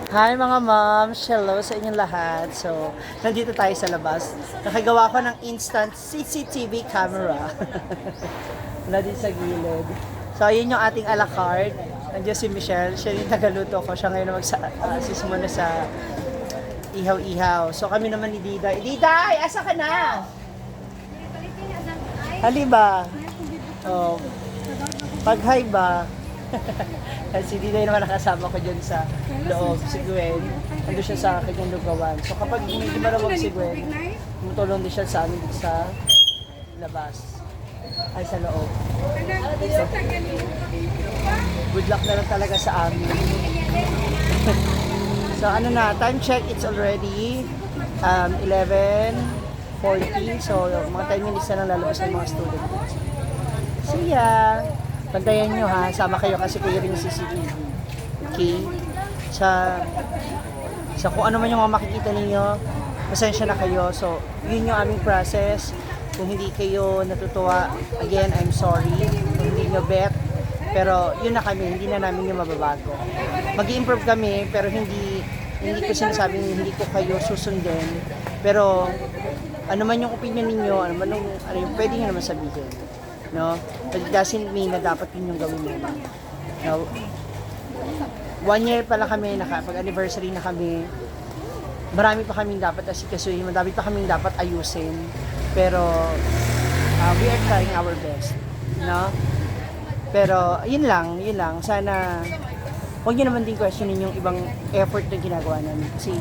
Hi mga moms! Hello sa inyong lahat. So, nandito tayo sa labas. Nakagawa ko ng instant CCTV camera. Wala din sa gilid. So, yun yung ating a la carte. Nandiyan si Michelle. Siya yung tagaluto ko. Siya ngayon mag-assist muna sa ihaw-ihaw. So, kami naman ni Diday. Diday! Asa ka na? Hali ba? Oh, pag-hi ba? Si Diday naman nakasama ko dyan sa loob, si Gwen. Ando siya sa kanyang lugawan. So kapag hindi malamag si Gwen, tumutulong din siya sa amin sa labas. Ay, sa loob. Good luck na lang talaga sa amin. So ano na, time check, it's already 11:40. So mga 10 minutes na lang lalabas ng mga students. See ya! Bantayan nyo ha, sama kayo kasi kayo rin yung CCTV. Okay? Sa kung ano man yung mga makikita ninyo, pasensya na kayo. So, yun yung aming process. Kung hindi kayo natutuwa, again, I'm sorry. Kung hindi nyo bet, pero yun na kami, hindi na namin yung mababago. Mag-i-improve kami, pero hindi ko sinasabing hindi ko kayo susundin. Pero, ano man yung opinion ninyo, ano man yung pwede nyo naman sabihin. No? But it doesn't mean na dapat yun yung gawin mo. No? 1 year pala kami, pag-anniversary na kami, marami pa kaming dapat asikasuhin, marami pa kaming dapat ayusin. Pero, we are trying our best. No? Pero, yun lang. Sana, huwag nyo naman din questionin yung ibang effort na ginagawa namin. Kasi,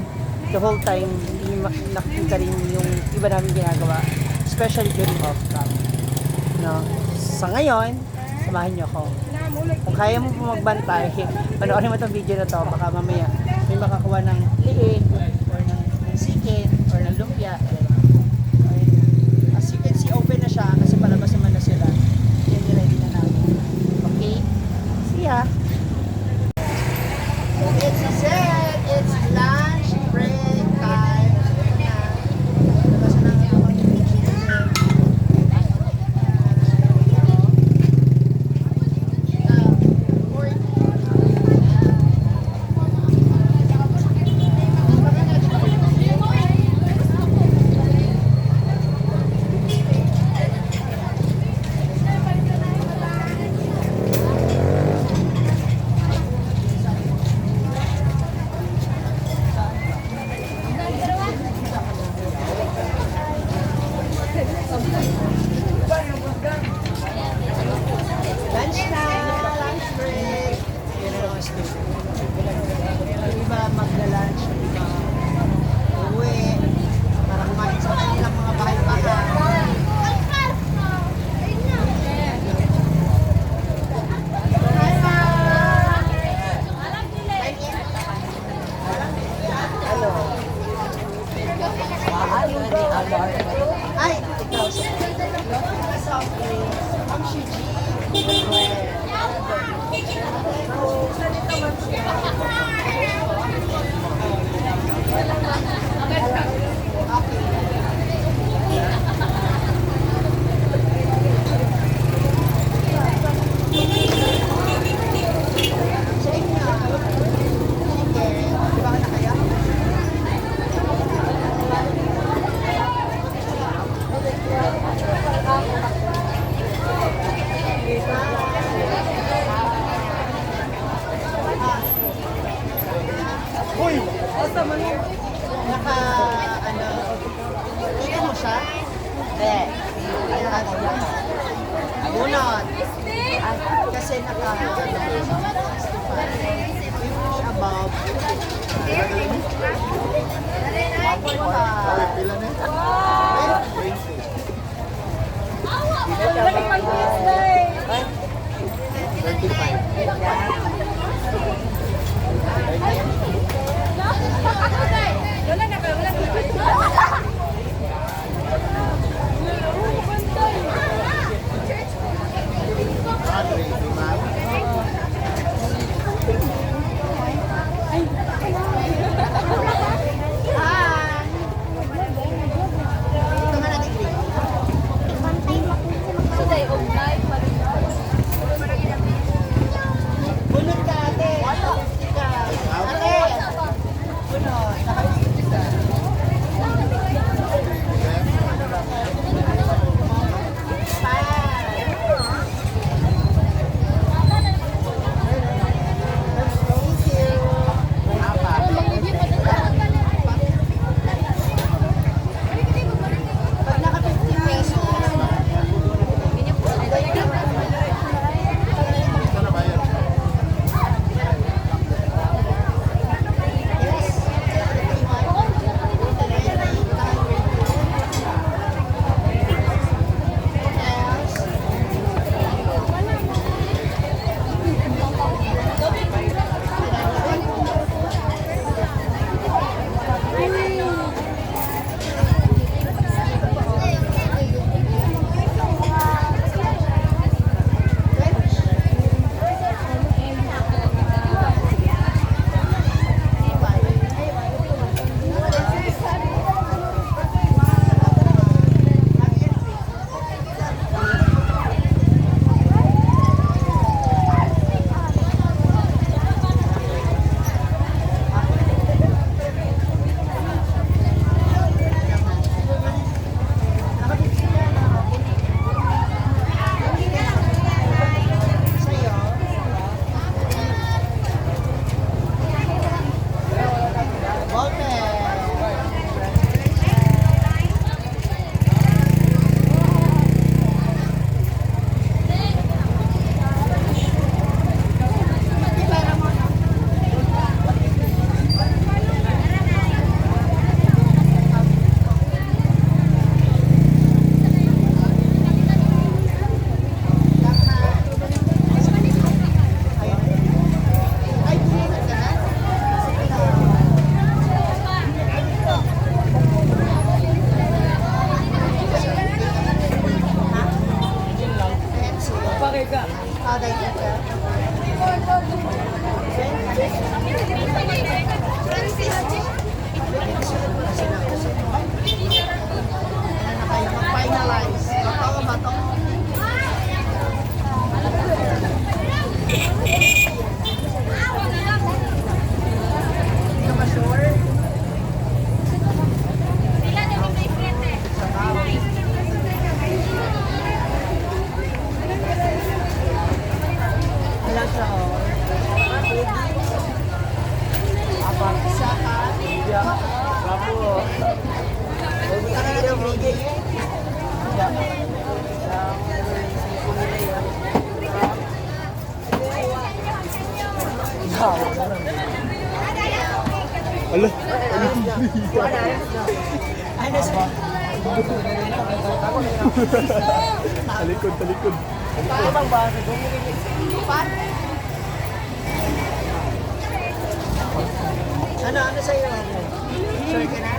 the whole time, hindi nakikita rin yung iba namin ginagawa. Especially during off-cam. No? Sa ngayon, samahan niyo ako. Kung kaya mo po magbantay, panoorin mo itong video na to, baka mamaya may makakuha ng liig, or ng sikin, or ng lumpia. Okay. As you can see, open na siya kasi palabas naman na sila. Yan, ready na namin. Okay? See ya! It's set! It's lunch break time. Labas na namin ako. Lunch time! Lunch break! Yan ang mga student. Yung iba magla-lunch, yung iba uwi para kumain sa kanilang mga bahay-bahay. Hello. Ay, ikaw. Ang Shiji. Uy! Basta man yun. Tingnan mo siya? Hindi. Bunot. Kasi above. Hi! Ala. Talikod, talikod. Ano sa'yo? Sure ka na?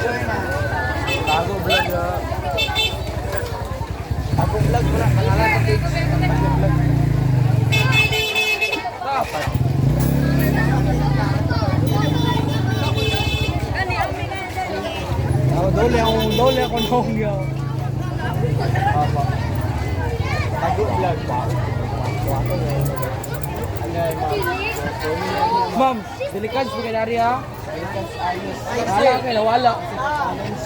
Sure na. Bago vlog na. Bago vlog mo na. Pangalan ng page. Bago vlog. Dapat. Dole ako nung yun. Apa. Bago vlog pa. Ma'am, delikad sa kanari ha. Wala kayo, nawala.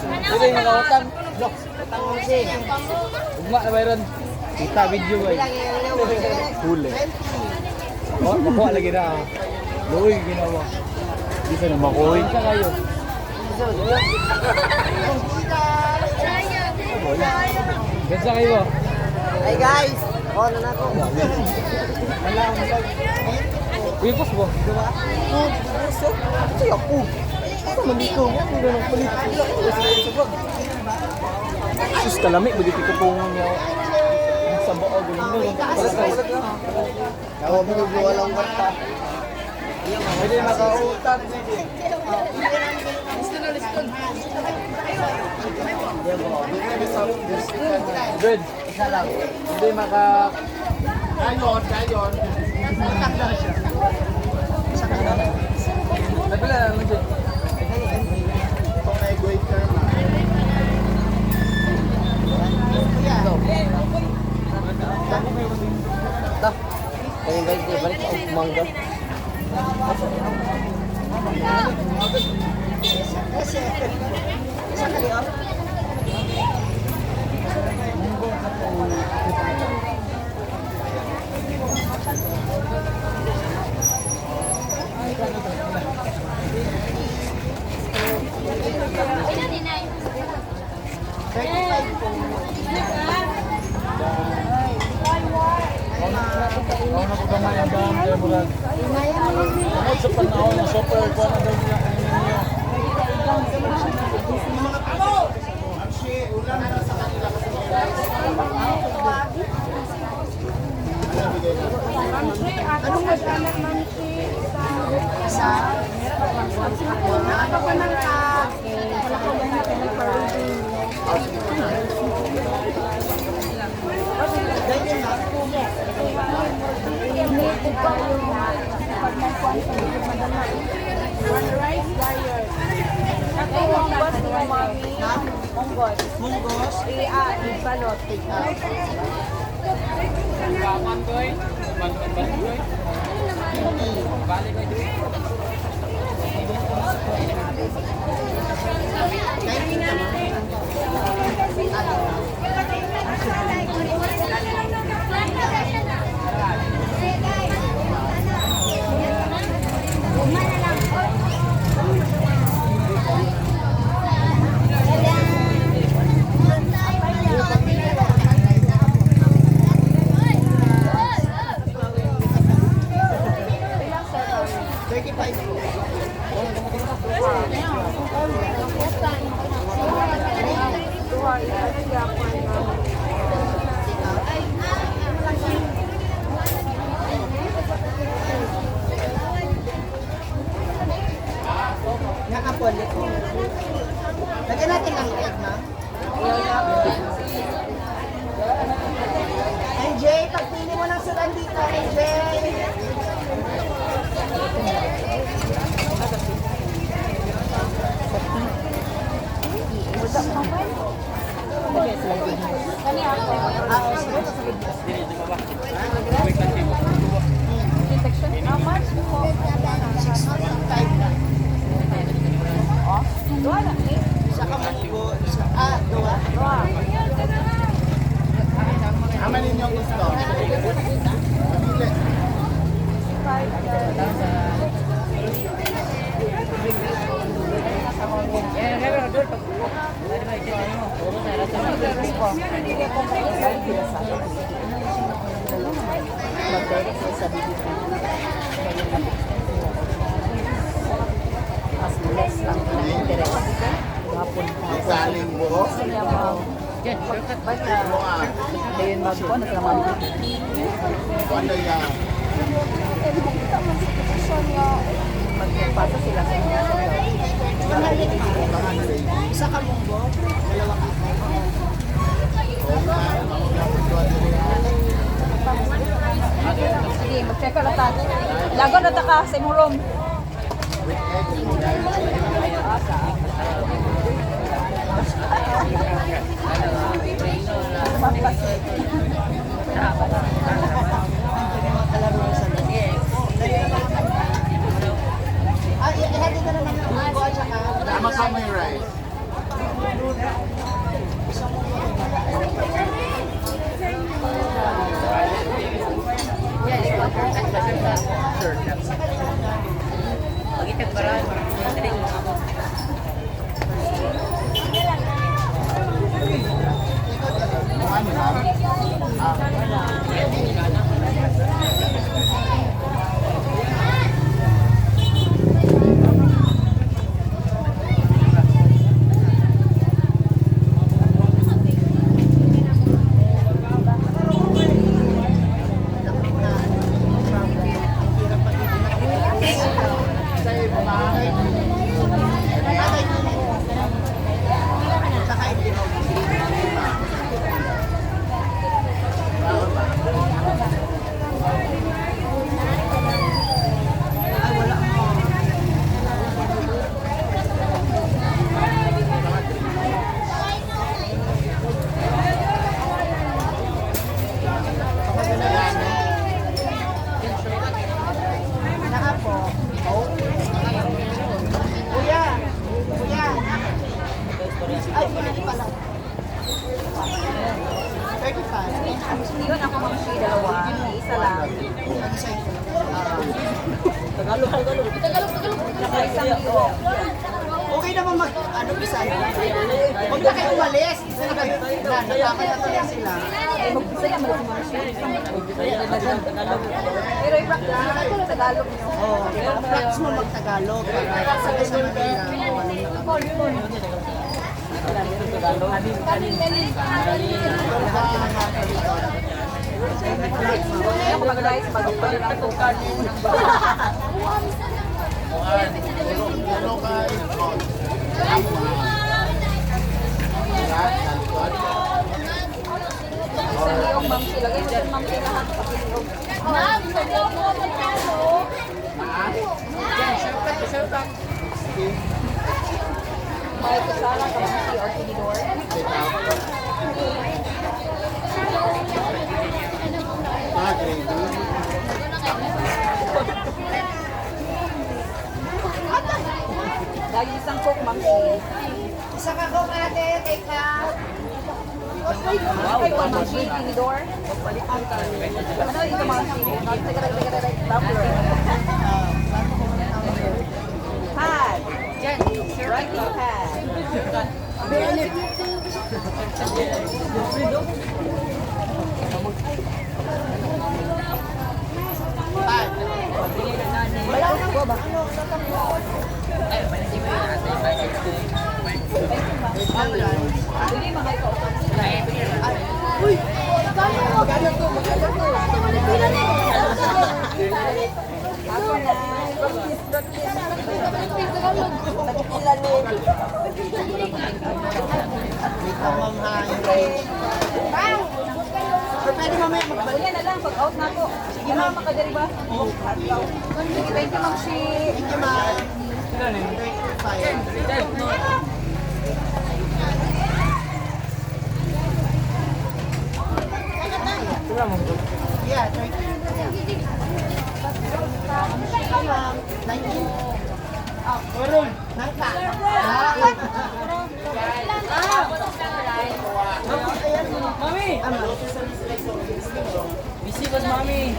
Hindi yung nakawatan. Ugma na mayroon. Kita video ba? Huli. Oh, makuha lagi na. Luoy ginawa. Hindi ka na makuha. Hindi ka kayo. Gansa kayo ba? Hey guys! Oh, na ako. Wala ang vlog. Wipos ba? Diba? Oh, gusto. Kasi ako. Ako nandito. Ako na ng palit. Sus, kalamig. Bagay ko po niya. Sa bao. Gulong. Ako binubuwa lang bata. Pwede makautan. Good. Isa lang. Hindi maka... Kayon. Nagpila naman dyan. Itong na-equator na. Ito. Kaya balik sa mangga. Isa kali oh. Ako na po gamay ang dam. Kaya murag. Ako sa panahon ng super. Kuha na daw niya. Anong mag-anak mansi sa ano pa ng rice diet. Ako monggos ni mami. Monggos. Munggos. Ibalot. Nakapoli ko. Lagyan natin ng egg, ma. NJ, pagpili mo ng sudan dito, NJ. Ama ninyong gusto. ko. Mag-direct sila sa BBP. Mas less lang ang interest. Hapon. Saling buo. Ayun magpo na naman. Ano yan? Magpasa sila sa inyo. Isa ka munggo, dalawa ka. Sige, mag-check ka na ta. Lago na ta ka sa imong room. Ihati ka na ng munggo at saka Tama ka may rice. Yun ako mamsi, dalawa. Isa lang. Nakaisang libo. okay naman isa. Huwag na kayo umalis. Isa na kayo. Nakakatawa sila. Magbisaya mo si mamsi. Pero i-practice na ito Tagalog nyo. Practice mo mag-Tagalog para sabi sa Manila. Kaya ko mag-rice, mag-upal lang ito. Ano ka ikot? Isa niyong mamsi. Lagay mo sa mamsi lahat. Pakilog. May kasala ka mamsi or tinidor. Lagi isang cook mamsi. Isa ka ko ate, take out. Ay, one mamsi, tinidor. Ano ito mamsi? Teka, bubbler. Pad. Writing pad. Wala na ko ba? Dili mga ito. Uy! Magkano to? Ako na. Pero pwede mamaya magbalik. Yan na lang, pag-out na ako. Sige ma'am, makadari ba? Sige, thank you ma'am si... Thank you, ma'am. 35. Yeah, 30. Ma'am, 19. Oh, Urul. Nangka. Mami! Busy was mommy.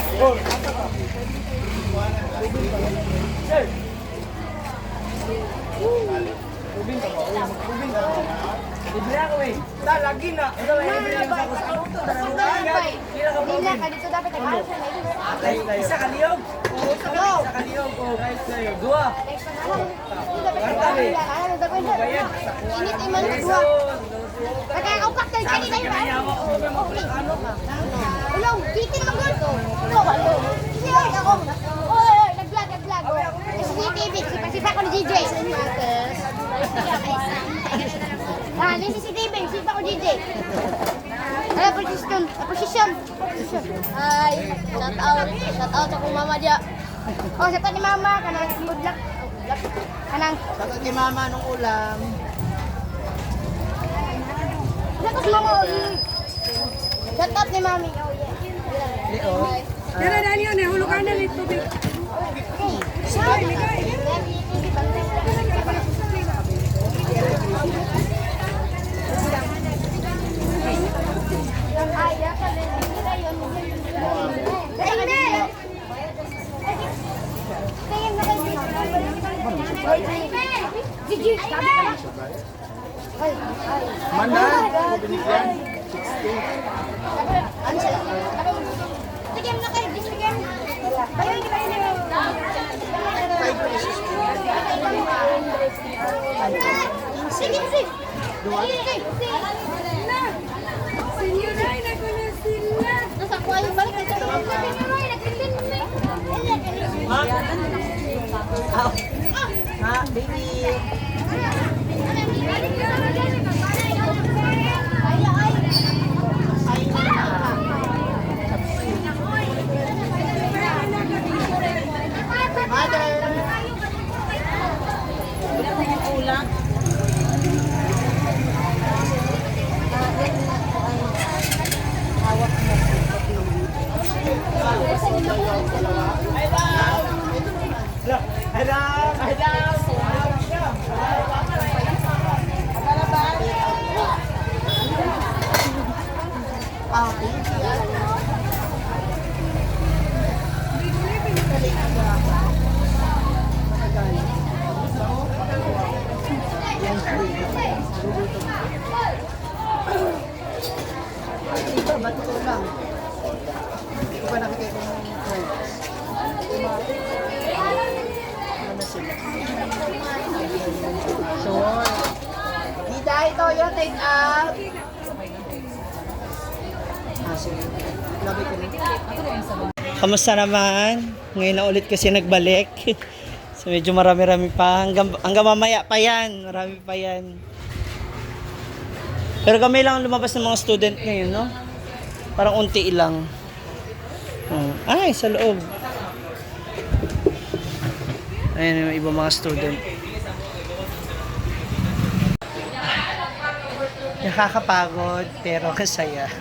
Sir. Tubing ka ba? Tubing ka ba? Libre ako eh. Ta, lagi na. Ito ba, libre yung sa kusa. Kira ka ba? Hindi ka dito dapat nag-aaral. Isa kaliyog. Isa kaliyog. Guys, sa'yo. Dua. Init iman dua. Nagkakaupak tayo kanina yun. Ulong, titin mo gusto. Oy, ako. Oy, nag-vlog. CCTV, sipa ko ni DJ. Ini CCTV, sipa ko DJ. Posisyon. Hai, shout out ako mama dia. Oh, shout out ni mama kanang good luck. Kanang Sagot ni mama nung ulam. Tapos mama, shout out ni mami. Oh, yeah. Leo. Tara, dali yun eh. Hulukan na rin tubig. Mana? Mau binigyan? Bigyan na kayo, bigyan. Bayan na kayo. 5 pesos. Sige. Senyoray, naku na sila. Nasa kuha yung balik na sa nagpindin mo eh. Ha, baby. Mother. Ulang. Ito, ba't ito lang? Hindi ko pa nakikita yung friends. Ano sila? Sure. Dita, ito yung take out. Sige. Labi ko rin. Kamusta naman? Ngayon na ulit kasi nagbalik. So medyo marami-rami pa. Hanggang mamaya pa yan. Marami pa yan. Pero kami lang lumabas ng mga student ngayon, no? Parang unti lang. Ay, sa loob. Ayan yung ibang mga student. Nakakapagod, pero kasaya.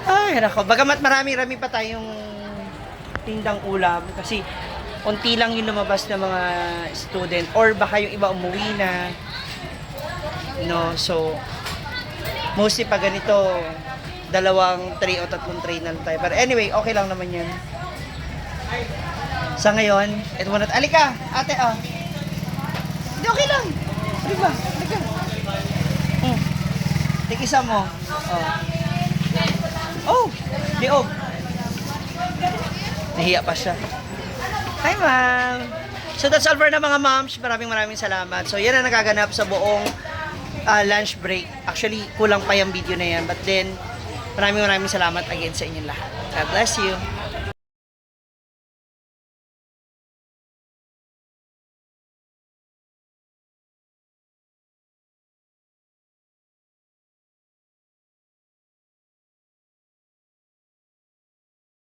Ay, nako. Bagamat marami-rami pa tayong tindang ulam. Kasi unti lang yung lumabas ng mga student. Or baka yung iba umuwi na. No, so mostly pag ganito, 2, 3 o 3 train na lang tayo. Pero anyway, okay lang naman yan. Sa ngayon, ito muna. Alika, ate, oh. Hindi, okay lang. Di ba? Alika. Tikisa mo. Oh, liog. Nahiya pa siya. Hi, ma'am. So that's all for na mga moms. Maraming salamat. So yan ang nagaganap sa buong lunch break. Actually, kulang pa yung video na yan. But then, maraming salamat again sa inyong lahat. God bless you.